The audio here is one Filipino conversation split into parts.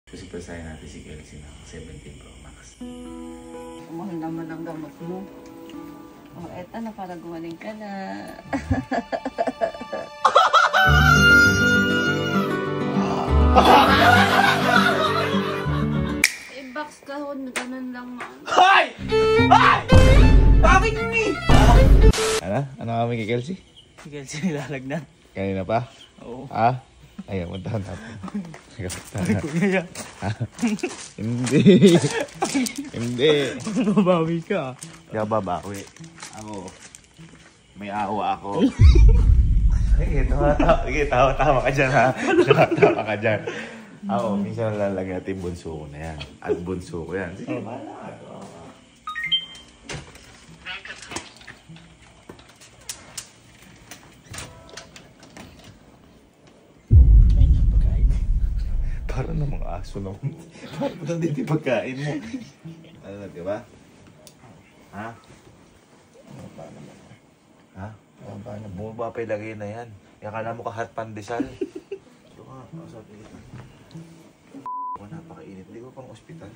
Kasi pasahin natin si Kelsey ng 17 Pro Max. Mahal naman ang gamot mo. O, eto na para gumaling ka na. Box kahon, ganun lang man. Hoy! Hoy! Bakit ni? Ano kami kay Kelsey? Si Kelsey nilalagnat. Kanina pa? Oo. Ah? Ayan, puntahan natin. Kuya, Hindi. Hindi. babawi ka. Hindi ako babawi. Ako, may awa ako. Sige, tawa ka dyan ha. Tawa ka dyan. Ako, minsan lalagyan natin bunso ko na yan. At bunso ko yan. Sige, bahala ka. Parang na mga aso naman. Parang mo lang din pagkain mo. Ano na, diba? Ha? Paano mo? Ha? Paano? Bumaba pa ilagay na yan. Akala mo kahat pandesal. Ito ka, sabi kita. Napakainit. Hindi ko pang ospital.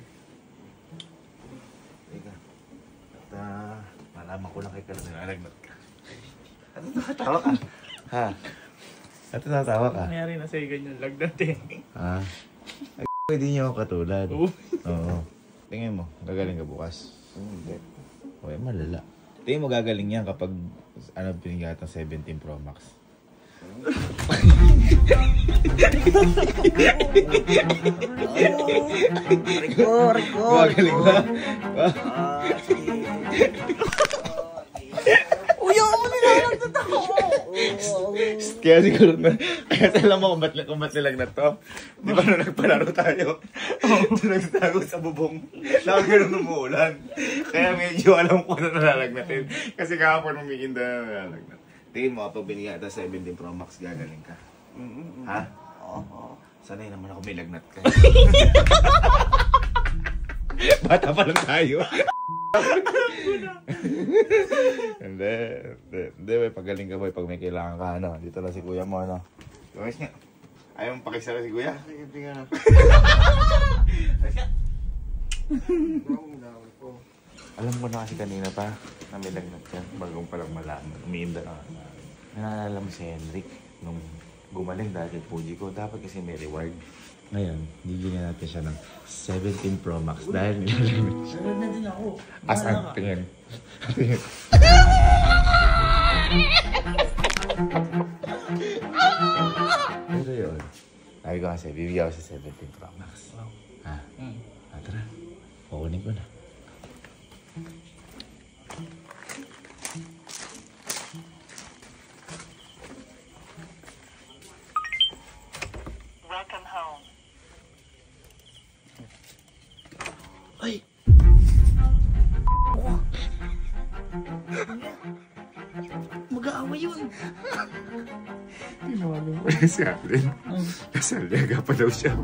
Teka. At malaman ko lang kay Kala nilalagnat ka. Ano nakatawa ka? Ha? At natatawa ka? Nangyari na sa'yo ganyan lagnat eh. Ha? Ay, pwede niyo ako katulad. Oo. Oo. Tingin mo, gagaling ka bukas? Hindi. Okay, malala. Tingin mo gagaling yan kapag binigyan ng 17 Pro Max. Riko. Gagaling ba? Uy, ako nilalagdat ako. Kaya siguro na, kaya alam mo kung ba't nilagnat to? Di ba nung nagpalaro tayo? Doon nagtago sa bubong. Nakagano'n umuulan. Kaya medyo alam ko na nalalagnatin. Kasi kahapon umiinda na nalalagnat. Tingin mo kapag binigyan ito 17 Pro Max, gagaling ka. Ha? Oo. Sanay naman ako may lagnat ka. Bata pa lang tayo. Hindi, may pagaling ka boy pag may kailangan ka, ano. Dito na si kuya mo, ano. Gawin niya. Ayaw mong pakisara si kuya? Sige, tingnan na. Alam ko na kasi kanina pa na may lagnat ka. Bagong palang malaman. Umiinda na. Naalala mo si Henrik nung gumaling dahil Fuji ko. Dapat kasi may reward. Ngayon, bibigyan natin siya ng 17 Pro Max dahil nilalamit siya. Sunod na din ako. Asan? Tingin. Pero yun. Sabi ko kasi, bibigyan ko sa 17 Pro Max. Ha? Tara. Kukunin ko na. Welcome home. Ay! Mag-aaway yun. Tinawagin ko na si Allen. Kasi Aliaga pa daw siya.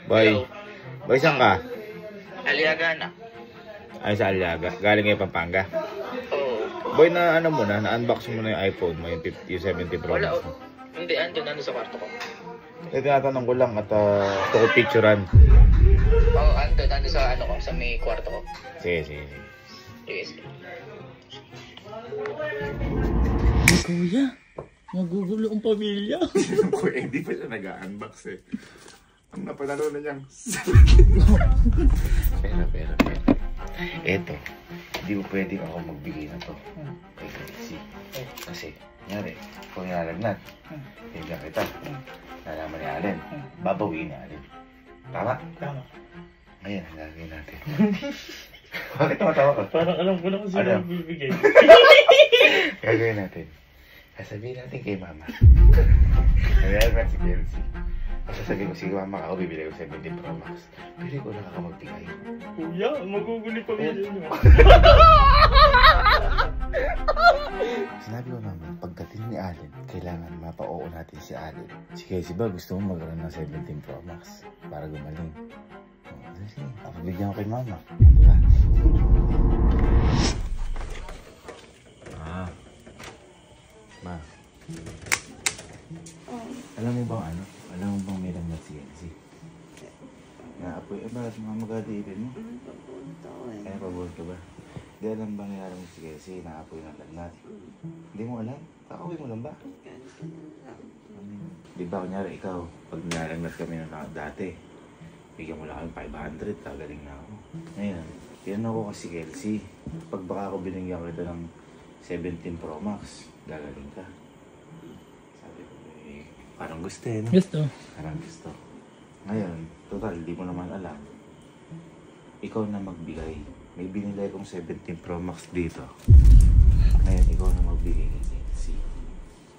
Boy. Boy, saan ka? Aliaga na. Ay, sa Aliaga. Galing kayo Pampanga. Oo. Boy, na ano mo na, na-unbox mo na yung iPhone mo, yung 70 Pro Max mo. Hindi, nandun sa kwarto ko. Tinatanong ko lang at gusto ko picturean. Oo, nandun sa sa may kwarto ko. Sige. Yes. Kuya, magugulo ang pamilya. Kuya, hindi pa siya nag-unbox eh. Ang napanalo na niyang Pera. Eto, hindi mo pwedeng ako magbigay na to kay Kelsey. Kasi, nangyari, kung nilalagnat, bigyan kita. Nalaman ni Allen, babawiin ni Allen. Tama? Tama. Ngayon, nagagawin natin. Bakit tumatawa ka? Parang alam ko na kung sino Ano? bibigay. Gagawin natin. Sasabihin natin kay Mama. Nalalagnat si Kelsey. Sasabihin ko, sige Mama, ako bibili ko 17 Pro Max. Pili ko lang ako magbigay. Kuya, magugulo pa pamilya niyo. Sinabi ko naman, pagdating ni Allen, kailangan mapa-oo natin si Allen. Si Kelsey ba gusto mo magkaroon ng 17 Pro Max para gumaling? Sige, papabigyan ko kay Mama. Diba? Ma. Alam mo bang ano? Alam mo bang may lagnat si Kelsey? Uy, bakit mga magkatiipin mo? Papunta ko eh. Kaya pabuhat ka ba? Di alam ba nangyari mo si Casey, naapoy ng lagnat? Hindi mo alam? Kakawin mo lang ba? Di ba, kunyari ikaw, pag nilalagnat kami na dati, bigyan mo lang kami 500, kagaling na ako. Ngayon, yan ako kasi Kelsey. Pag baka ako binigyan kita ng 17 Pro Max, gagaling ka. Sabi ko, eh, parang gusto eh, no? Gusto. Parang gusto. Ngayon, total, di mo naman alam. Ikaw na magbigay. May binilay kong 17 Pro Max dito. Ngayon, ikaw na magbigay kay Kelsey.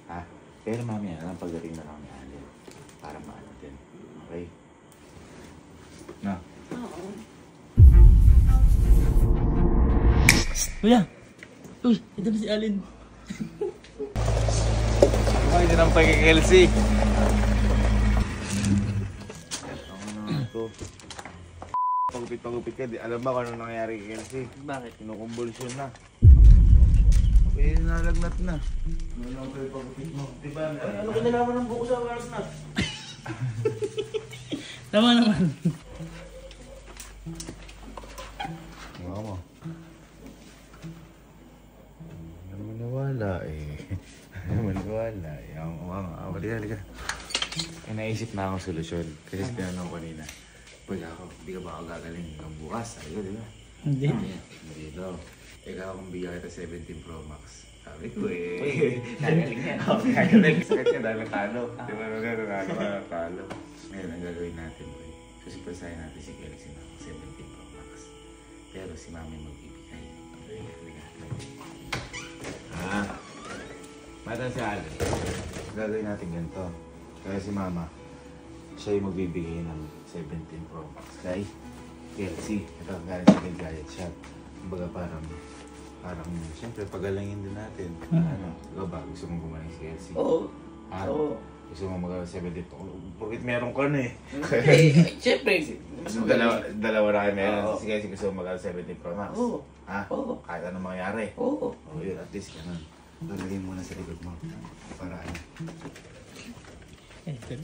Ha? Pero mamaya lang pagdating na lang ni Allen. Para maano din. Okay? Na? Oo. Kuya! Uy, ito na si Allen. Ay, dinampay kay Kelsey. Ano na ito? Pagupit ka, di alam ba kung ano nangyari kay Kelsey? Bakit? Kinukumbulsyon na. Okay, nalagnat na. Ano lang kayo pagupit mo? Diba? Ano kinalaman ng buko sa lagnat? Tama naman. Nga mo. Ano maniwala eh. Ano maniwala eh. Halika. Naisip na akong solusyon. Kasi tinanong ko kanina. Pwede ako, hindi ka ba ako gagaling hanggang bukas? Sabi ko, di ba? Hindi. Hindi daw. Ikaw kung bigyan kita 17 Pro Max. Sabi ko eh. Gagaling yan. Gagaling. Sakit ka dahil natalo. Di ba natalo? Ngayon, ang gagawin natin, boy. Susipasahin natin si Kelsey na 17 Pro Max. Pero si Mami magbibigay. Mata si Allen. Gagawin natin ganito. Kaya si Mama, siya yung magbibigay ng 17 Pro Max. Kay Kelsey. Ito ang galing sa gadget shop. Kumbaga parang, siyempre pagalangin din natin. Ano, ikaw ba? Gusto mong gumaling si Kelsey? Oo. Oo. Gusto mong mag-17 Pro? Bakit meron ka na eh? Siyempre. Mas dalawa na kayo meron. Si Kelsey gusto mong mag-17 Pro Max? Oo. Ha? Oo. Kahit anong mangyari? Oo. Oo, yun. At least ganun. Lalagay mo na sa likod mo. Para ano. Ito.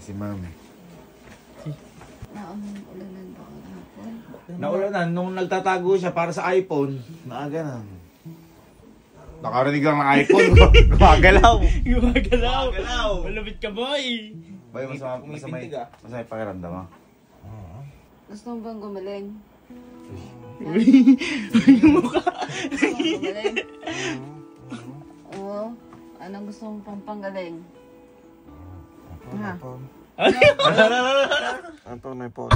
Si Mami. Naulanan ba ako hapon? Naulanan, nung nagtatago siya para sa iPhone, nakaganan. Nakarinig lang ng iPhone, gumagalaw. Gumagalaw. Gumagalaw. Malapit ka, boy. Boy, masamay pakiramdam mo. Gusto mo bang gumaling? Uy, yung mukha. Gusto mo gumaling? Oo. Anong gusto mong pampanggaling? Ha? Anton na iPhone.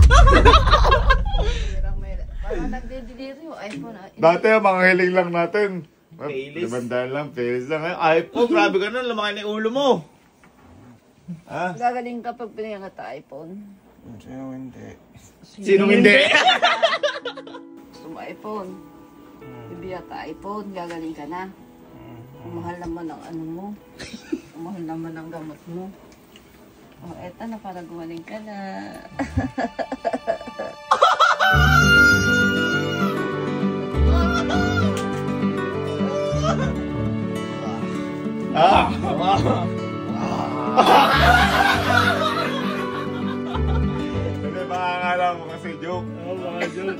Parang nagde-deliver yung iPhone. Dati, mga hiling lang natin. Playlist. 500 lang, playlist lang. iPhone, grabe ka nun, lumaki na yung ulo mo. Ha? Gagaling ka pag pinigyan ka iPhone. Sino hindi? Sinong hindi? Gusto mo iPhone? Bibigyan ka iPhone, gagaling ka na. Mahal naman ang ano mo. Mahal naman ang gamot mo. Oh, eto na para gumaling ka na. Hindi ba akala mo kasi joke? Oo, mga joke.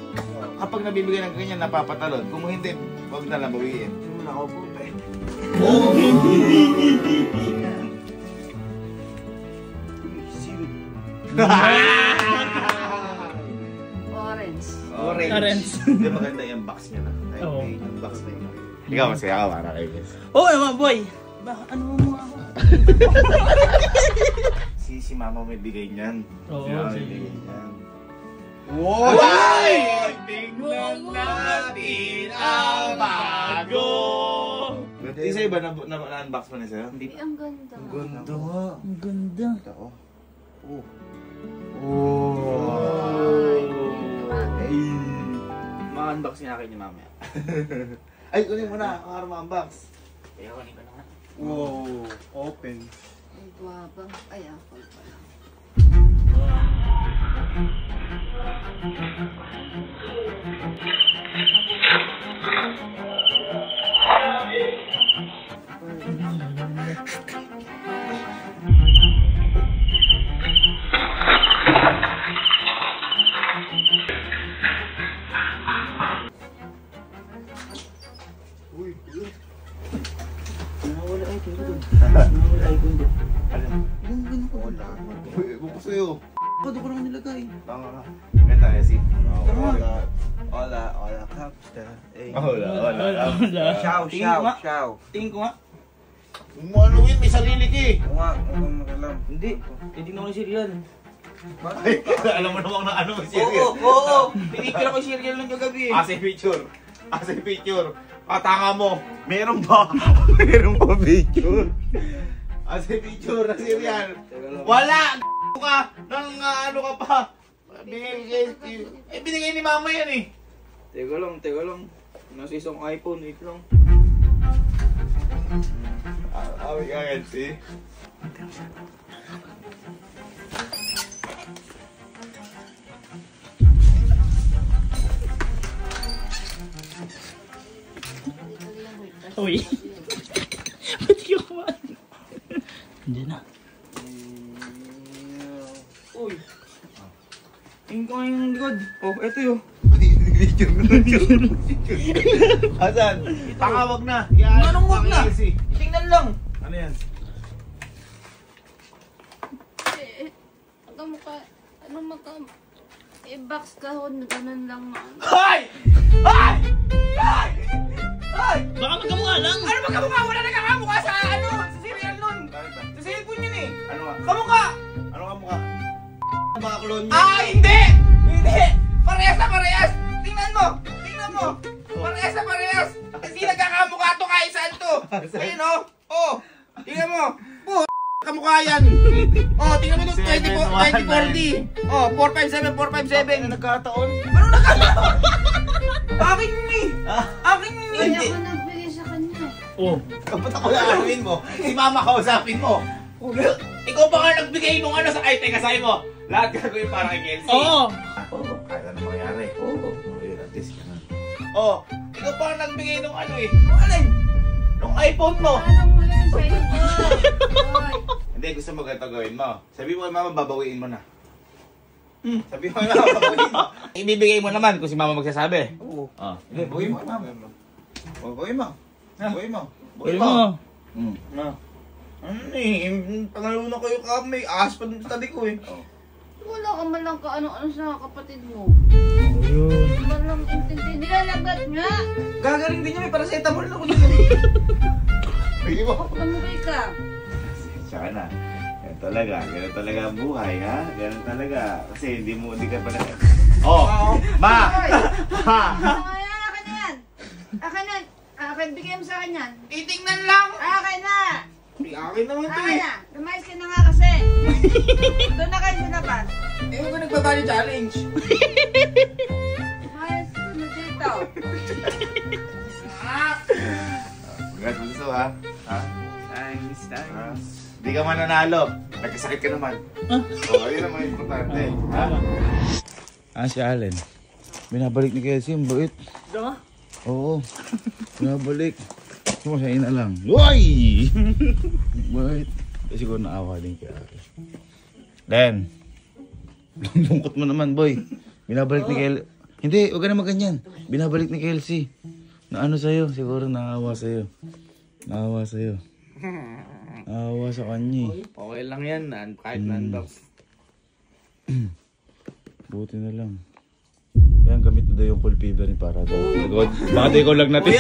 Kapag nabibigyan ng ganyan, napapatalon. Kung hindi, huwag na lang bawiin. Simula ako po, pe. Orange. Orange. Hindi maganda yung box niya na. Ay, Oo. yung box na yun. Ikaw, masaya ka para kay Miss. Oo, mga boy. Ano mo ako? Si Mama may bigay niyan. Oo, Si Mama may sige. bigay niyan. Wow! Tingnan natin ang bago! Yung sa'yo ba na-unbox mo na sa'yo? Hindi. Ang ganda. Ganda nga. Ang ganda. Oo. Oh. Ay. Ma-unbox niya akin ni mamaya. Ay, kunin mo na. Ang harap ma-unbox. Kaya kunin ko na nga. Wow. Open. Ang guwapa. Ay, apple pala. Uy, uy. Nawala ay kundo. Nawala ay kundo. Alam. Yung ganun ko. Wala. Uy, buko sa'yo. Doon ko lang nilagay. Tama ka. Ngayon tayo si. Hola, hola, kapsta. Wala. Ciao, Tingin ciao, ko nga. ciao. Tingin ko nga. Huwag mo ano yun, may sarili ka eh. Oo nga, huwag mo alam. Hindi. Titignan ko yung cereal. Ay, alam mo namang na ano may serial. Oo. Tinitira ko yung cereal ng kagabi eh. Asa yung picture. Asa yung picture. Tanga mo. Meron ba? Meron pa picture. Asa yung picture na serial. Wala! Ka! Nang ano ka pa. Binigay ni mama yan eh. Teka lang. Nasa isang iPhone, wait lang. We can see. Uy. Ba't yung kumaan? Hindi na. Uy. Tingin ko nga yung likod. Oh, eto yun. Asan? Pakawag na. Anong wag na? Tingnan lang. Ano yan? I-box kahon, ganun lang ano. Hoy! Hoy! Hoy! Hoy! Baka magkamukha lang. Ano magkamukha? Wala na kakamukha sa ano? Sa serial nun. Sa cellphone yun eh. Ano nga? Kamukha! Ano kamukha? Mga clone yun. Hindi! Hindi! Parehas na parehas! Tingnan mo! Parehas na parehas! Hindi nagkakamukha to kahit saan to! Ayun o! Oh! Tingnan mo! Kamukha yan! Oh, tingnan mo ito, 2040! Oh, 457! Ano nagkataon? Ano nagkataon? Akin yun eh! Akin yun eh! Kaya ako nagbigay sa kanya. Oh. Kapag ako laanuin mo, si mama kausapin mo. Ikaw pa nga nagbigay nung ano sa ay, teka, sabi mo. Lahat gagawin para kay Kelsey. Oo. Kahit ano mangyari. Oo. Ayun, at least yan. Oh, ikaw pa nga nagbigay nung ano eh. Ano alin? Nung iPhone mo. Anong mo lang sa iyo? Hoy. Hindi, gusto mo ganito gawin mo. Sabi mo kay mama, babawiin mo na. Sabi mo kay mama, babawiin mo. Ibibigay mo naman kung si mama magsasabi. Oo. Hindi, babawiin mo kay mama. Babawiin mo. Babawiin mo. Pwede mo. Ano eh, pangalawa na kayo kami. Ahas pa dun sa tabi ko eh. Wala ka man lang ka-ano-ano sa kapatid mo. Ayun. Man lang intindi. Nilalagat nga. Gagaling din niya, may paracetamol na ko dun. Sige mo. Namugay ka. Saka na. Ganun talaga ang buhay, ha? Ganun talaga. Kasi hindi ka pa na... Oh! Ma! Ha! Akin na yan. Akin na. Akin, bigay mo sa akin yan. Titingnan lang! Akin na. Akin naman to Akin eh. na. Lumayas ka na nga kasi. Doon na kayo sa labas. Eh, huwag ka nagbabali challenge. Lumayas ka na dito. Gusto, ha? Ha? Thanks. Hindi ka man nanalo. Nagkasakit ka naman. Ayun naman yung importante. Ha? Si Allen. Binabalik ni Kelsey yung buit. Diba? Oo. Binabalik. Sumasayin na lang. Uy! Buit. Siguro naawa din kay Allen. Len. Lungkot mo naman, boy. Binabalik ni Kelsey. Hindi, huwag ka na maganyan. Binabalik ni Kelsey. Na ano sa'yo? Siguro naawa sa'yo. Naawa sa kanya eh. Okay lang yan, kahit na-unbox. Buti na lang. Yan, gamit na daw yung cool fever ni para daw. Baka daw ikaw lang natin.